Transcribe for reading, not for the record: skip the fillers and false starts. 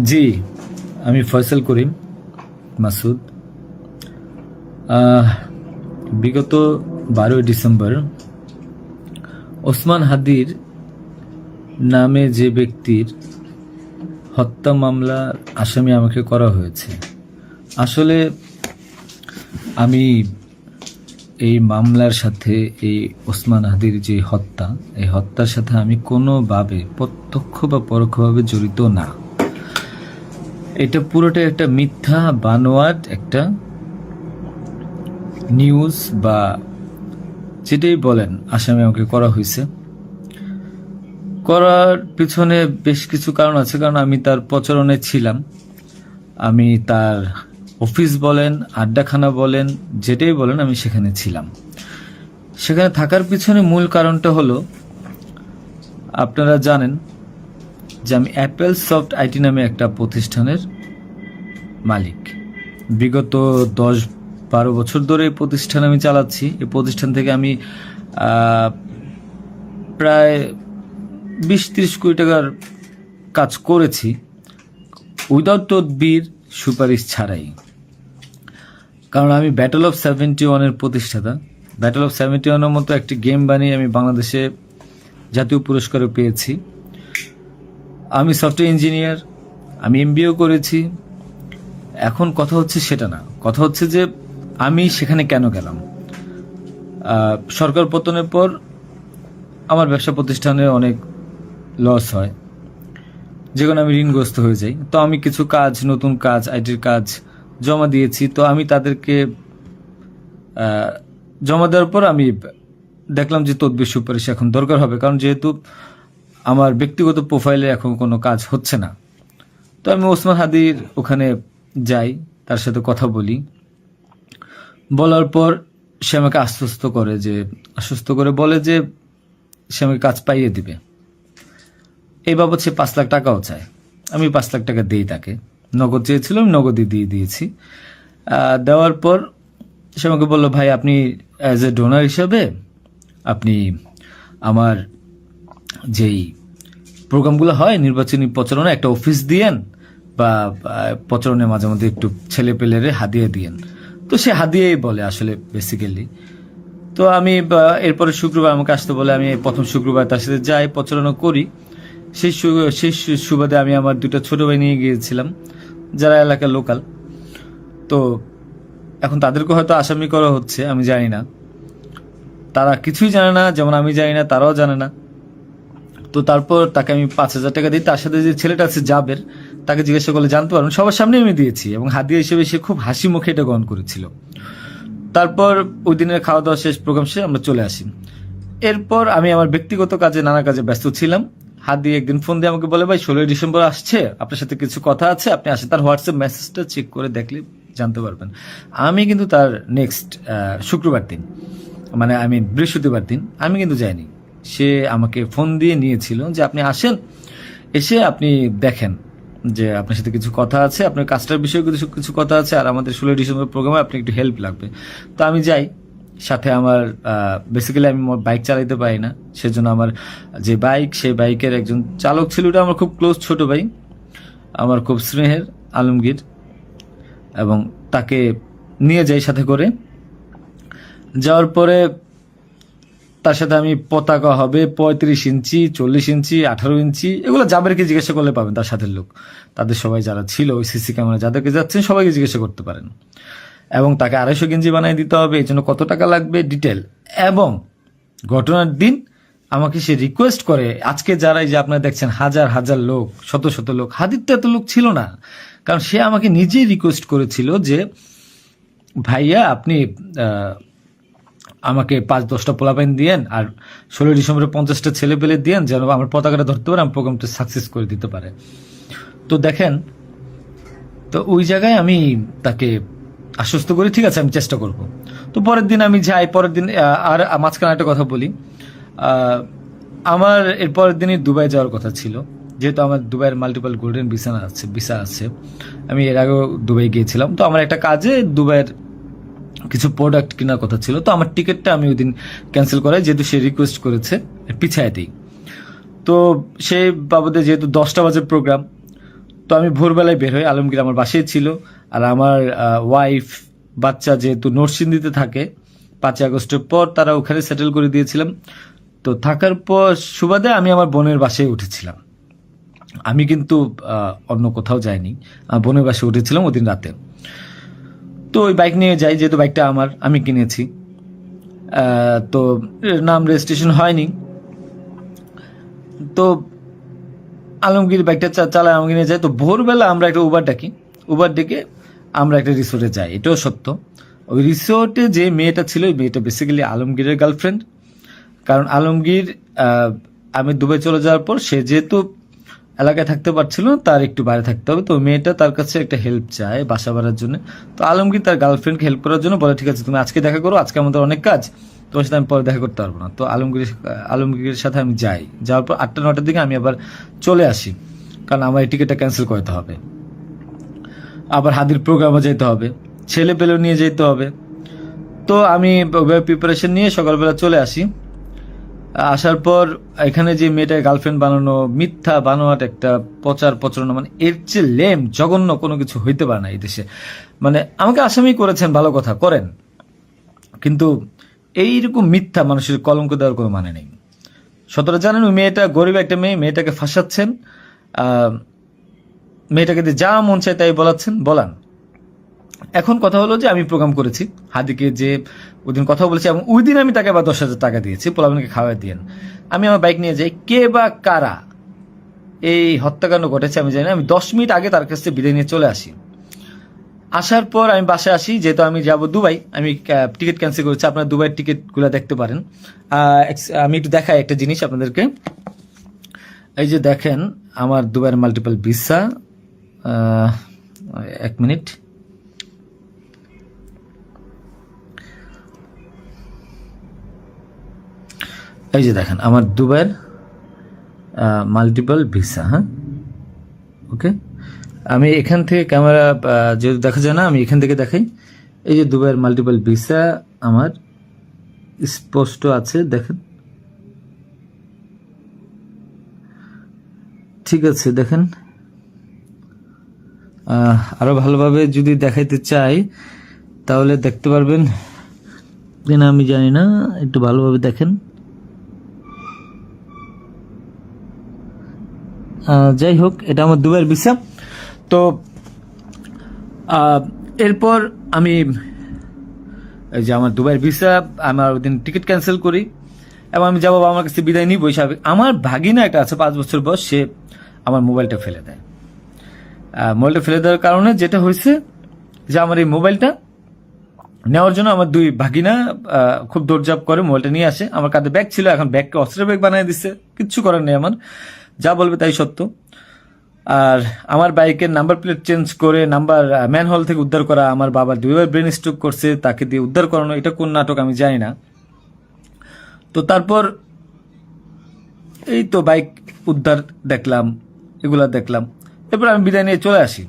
জি, আমি ফয়সাল করিম মাসুদ। বিগত 12ই ডিসেম্বর ওসমান হাদির নামে যে ব্যক্তির হত্যা মামলার আসামি আমাকে করা হয়েছে। আসলে আমি এই মামলার সাথে এই ওসমান হাদির যে হত্যা, এই হত্যার সাথে আমি কোনোভাবে প্রত্যক্ষ বা পরোক্ষভাবে জড়িত না। এটা পুরোটাই একটা মিথ্যা বানোয়াট একটা নিউজ বা যেটাই বলেন আসামি আমাকে করা হয়েছে। করার পিছনে বেশ কিছু কারণ আছে, কারণ আমি তার প্রচারণায় ছিলাম। আমি তার অফিস বলেন, আড্ডাখানা বলেন, যেটাই বলেন আমি সেখানে ছিলাম। সেখানে থাকার পিছনে মূল কারণটা হলো, আপনারা জানেন যে আমি অ্যাপেল সফট আইটি নামে একটা প্রতিষ্ঠানের মালিক। বিগত 10-12 বছর ধরে এই প্রতিষ্ঠান আমি চালাচ্ছি। এই প্রতিষ্ঠান থেকে আমি প্রায় 20-30 কোটি টাকার কাজ করেছি, উইদাউট তদবির, সুপারিশ ছাড়াই। কারণ আমি ব্যাটল অফ 71-এর প্রতিষ্ঠাতা। ব্যাটল অফ 71-এর মতো একটি গেম বানিয়ে আমি বাংলাদেশে জাতীয় পুরস্কারও পেয়েছি। আমি সফটওয়্যার ইঞ্জিনিয়ার, আমি এমবিএও করেছি। এখন কথা হচ্ছে সেটা না, কথা হচ্ছে যে আমি সেখানে কেন গেলাম। সরকার পতনের পর আমার ব্যবসা প্রতিষ্ঠানে অনেক লস হয়, যেখানে আমি ঋণগ্রস্ত হয়ে যাই। তো আমি কিছু কাজ, নতুন কাজ, আইটির কাজ জমা দিয়েছি। তো আমি তাদেরকে জমা দেওয়ার পর আমি দেখলাম যে তদবির সুপারিশ এখন দরকার হবে, কারণ যেহেতু আমার ব্যক্তিগত প্রোফাইলে এখন কোনো কাজ হচ্ছে না। তো আমি ওসমান হাদির ওখানে যাই, তার সাথে কথা বলি। বলার পর সে আমাকে আশ্বস্ত করে বলে যে সে আমাকে কাজ পাইয়ে দিবে। এই বাবদ সে 5 লাখ টাকাও চায়। আমি 5 লাখ টাকা দিই তাকে। নগদ চেয়েছিল, আমি নগদই দিয়ে দিয়েছি। দেওয়ার পর সে আমাকে বললো, ভাই আপনি অ্যাজ এ ডোনার হিসাবে আপনি আমার যেই প্রোগ্রামগুলো হয় নির্বাচনী প্রচারণা, একটা অফিস দিয়েন, বা প্রচারণে মাঝে মধ্যে একটু ছেলে পেলেরে হাদিয়ে দিয়েন। তো সে হাদিয়েই বলে আসলে বেসিক্যালি। তো আমি এরপরে শুক্রবার আমাকে আসতে বলে, আমি প্রথম শুক্রবার তার সাথে যাই, প্রচারণা করি। সেই সুবাদে আমি আমার 2টা ছোট ভাই নিয়ে গিয়েছিলাম, যারা এলাকার লোকাল। তো এখন তাদেরকে হয়তো আসামি করা হচ্ছে, আমি জানি না। তারা কিছুই জানে না, যেমন আমি জানি না, তারাও জানে না। তো তারপর তাকে আমি 5,000 টাকা দিই। তার সাথে যে ছেলেটা আছে জাবের, তাকে জিজ্ঞাসা করলে জানতে পারবেন, সবার সামনে আমি দিয়েছি, এবং হাদিয়া হিসেবে সে খুব হাসি মুখে এটা গ্রহণ করেছিল। তারপর ওই দিনের খাওয়া দাওয়া শেষ, প্রোগ্রাম শেষ, আমরা চলে আসি। এরপর আমি আমার ব্যক্তিগত কাজে, নানা কাজে ব্যস্ত ছিলাম। হাদি একদিন ফোন দিয়ে আমাকে বলে, ভাই 16ই ডিসেম্বর আসছে, আপনার সাথে কিছু কথা আছে, আপনি আসেন। তার হোয়াটসঅ্যাপ মেসেজটা চেক করে দেখলে জানতে পারবেন। আমি কিন্তু তার নেক্সট শুক্রবার দিন, মানে আমি বৃহস্পতিবার দিন আমি কিন্তু যাইনি। সে আমাকে ফোন দিয়ে নিয়েছিল যে আপনি আসেন, এসে আপনি দেখেন যে আপনার সাথে কিছু কথা আছে, আপনার কাজটার বিষয়ে কিছু কথা আছে, আর আমাদের 16ই ডিসেম্বর প্রোগ্রামে আপনি একটু হেল্প লাগবে। তো আমি যাই। সাথে আমার বেসিক্যালি আমি বাইক চালাইতে পারি না, সেজন্য আমার যে বাইক, সেই বাইকের একজন চালক ছিল, ওটা আমার খুব ক্লোজ ছোট ভাই, আমার খুব স্নেহের, আলমগীর। এবং তাকে নিয়ে যাই সাথে করে। যাওয়ার পরে তার সাথে আমি, পতাকা হবে 35 ইঞ্চি, 40 ইঞ্চি, 18 ইঞ্চি, এগুলো জাবেরকে জিজ্ঞাসা করলে পাবেন, তার সাথে লোক, তাদের সবাই যারা ছিল ওই সিসি ক্যামেরা যাদেরকে যাচ্ছেন সবাইকে জিজ্ঞাসা করতে পারেন। এবং তাকে 250 গেঞ্জি বানিয়ে দিতে হবে, এই জন্য কত টাকা লাগবে ডিটেল। এবং ঘটনার দিন আমাকে সে রিকোয়েস্ট করে, আজকে যারাই যে আপনারা দেখছেন হাজার হাজার লোক, শত শত লোক, হাদির তো এত লোক ছিল না, কারণ সে আমাকে নিজেই রিকোয়েস্ট করেছিল যে ভাইয়া আপনি আমাকে 5-10টা পোলাপাইন দিয়েন, আর 16ই ডিসেম্বরে 50টা ছেলে পেলে দিয়েন, যেন আমার পতাকাটা ধরতে পারে, আমার প্রোগ্রামটা সাকসেস করে দিতে পারে। তো দেখেন, তো ওই জায়গায় আমি তাকে আশ্বস্ত করি, ঠিক আছে আমি চেষ্টা করব। তো পরের দিন আমি যাই। পরের দিন আর মাঝখানে একটা কথা বলি, আমার এর পরের দিনই দুবাই যাওয়ার কথা ছিল, যেহেতু আমার দুবাইয়ের মাল্টিপল গোল্ডেন ভিসা আছে। আমি এর আগেও দুবাই গিয়েছিলাম। তো আমার একটা কাজে দুবাইয়ের কিছু প্রোডাক্ট কেনার কথা ছিল। তো আমার টিকিটটা আমি ওই দিন ক্যান্সেল করাই, যেহেতু সে রিকোয়েস্ট করেছে, পিছায় দিই। তো সেই বাবদে যেহেতু 10টা বাজে প্রোগ্রাম, তো আমি ভোরবেলায় বের হই, আলমগীর আমার বাসায় ছিল। আর আমার ওয়াইফ বাচ্চা যেহেতু নরসিংদীতে থাকে, 5ই আগস্টের পর তারা ওখানে সেটেল করে দিয়েছিলাম। তো থাকার পর সুবাদে আমি আমার বোনের বাসায় উঠেছিলাম। আমি কিন্তু অন্য কোথাও যাইনি, বোনের বাসায় উঠেছিলাম ওদিন রাতে। তো ওই বাইক নিয়ে যাই, যেহেতু বাইকটা আমি কিনেছি। তো নাম রেজিস্ট্রেশন হয়নি। তো আলমগীর বাইকটা চালায় আমাকে নিয়ে যায়। তো ভোরবেলা আমরা একটা উবার ডেকে আমরা একটা রিসোর্টে যাই, এটাও সত্য। ওই রিসোর্টে যে মেয়েটা ছিল, ওই মেয়েটা বেসিক্যালি আলমগীরের গার্লফ্রেন্ড। কারণ আলমগীর আমি দুবাই চলে যাওয়ার পর সে যেহেতু এলাকায় থাকতে পারছিল না, তার একটু বাইরে থাকতে হবে। তো মেয়েটা তার কাছে একটা হেল্প চায় বাসা ভাড়ার জন্য। তো আলমগীর তার গার্লফ্রেন্ডকে হেল্প করার জন্য বলে, ঠিক আছে তুমি আজকে দেখা করো, আজকে আমাদের অনেক কাজ, তোমার সাথে আমি পরে দেখা করতে পারবো না। তো আলমগীরের সাথে আমি যাওয়ার পর 8টা-9টার দিকে আমি আবার চলে আসি, কারণ আমার এই টিকিটটা ক্যান্সেল করতে হবে। আবার হাদির প্রোগ্রামে যেতে হবে, ছেলে পেলেও নিয়ে যেতে হবে। তো আমি প্রিপারেশন নিয়ে সকালবেলা চলে আসি। আসার পর এখানে যে মেয়েটা গার্লফ্রেন্ড বানানো, মিথ্যা বানোয়াট একটা প্রচারণা, মানে এর চেয়ে লেম জঘন্য কোনো কিছু হইতে পারে না এই দেশে। মানে আমাকে আসামি করেছেন, ভালো কথা করেন, কিন্তু এইরকম মিথ্যা মানুষের কলঙ্ক দেওয়ার কোনো মানে নেই। সতরা জানেন ওই মেয়েটা গরিব একটা মেয়ে, মেয়েটাকে ফাঁসাচ্ছেন, মেয়েটাকে দিয়ে যা মন চায় তাই বলান। এখন কথা হলো যে আমি প্রোগ্রাম করেছি হাদিকে, যে ওই দিন কথা বলেছি, এবং ওই দিন আমি তাকে আবার 10,000 টাকা দিয়েছি, পোলাপানকে খাওয়াই দিয়েন। আমি আমার বাইক নিয়ে যাই, কে বা কারা এই হত্যাকাণ্ড ঘটেছে আমি জানি না। আমি 10 মিনিট আগে তার কাছ থেকে বিদায় নিয়ে চলে আসি। আসার পর আমি বাসায় আসি, যেহেতু আমি যাব দুবাই, আমি টিকিট ক্যান্সেল করেছি। আপনারা দুবাইয়ের টিকিটগুলো দেখতে পারেন। আমি একটু দেখাই একটা জিনিস আপনাদেরকে। এই যে দেখেন আমার দুবাইয়ের মাল্টিপল ভিসা, 1 মিনিট। এই যে দেখেন আমার দুবাইয়ের মাল্টিপল ভিসা। হ্যাঁ, ওকে, আমি এখান থেকে ক্যামেরা যেহেতু দেখা যায় না, আমি এখান থেকে দেখাই। এই যে দুবাইয়ের মাল্টিপল ভিসা আমার স্পষ্ট আছে, দেখেন। ঠিক আছে, দেখেন। আরো ভালোভাবে যদি দেখাইতে চাই তাহলে দেখতে পারবেন কিনা আমি জানি না, একটু ভালোভাবে দেখেন। যাই হোক, এটা আমার দুবাইয়ের ভিসা। তো এরপর আমি এই যে আমার দুবাইয়ের ভিসা, আমার ওই দিন টিকিট ক্যান্সেল করি এবং আমি যাবো আমার কাছে বিদায় নিই। স্বাভাবিক, আমার ভাগিনা একটা আছে 5 বছর বয়স, সে আমার মোবাইলটা ফেলে দেয়। মোবাইলটা ফেলে দেওয়ার কারণে যেটা হয়েছে যে আমার এই মোবাইলটা নেওয়ার জন্য আমার 2 ভাগিনা খুব দৌড়ঝাঁপ করে মোবাইলটা নিয়ে আসে। আমার কাঁধে ব্যাগ ছিল, এখন ব্যাগকে অস্ত্রের ব্যাগ বানিয়ে দিচ্ছে, কিচ্ছু করার নেই আমার, যা বলবে তাই সত্য। আর আমার বাইকের নাম্বার প্লেট চেঞ্জ করে নাম্বার ম্যানহোল থেকে উদ্ধার করা, আমার বাবা 2বার ব্রেন স্ট্রোক করছে, তাকে দিয়ে উদ্ধার করানো, এটা কোন নাটক আমি জানি না। তো তারপর এই তো বাইক উদ্ধার দেখলাম, এগুলা দেখলাম, এরপর আমি বিদায় নিয়ে চলে আসি।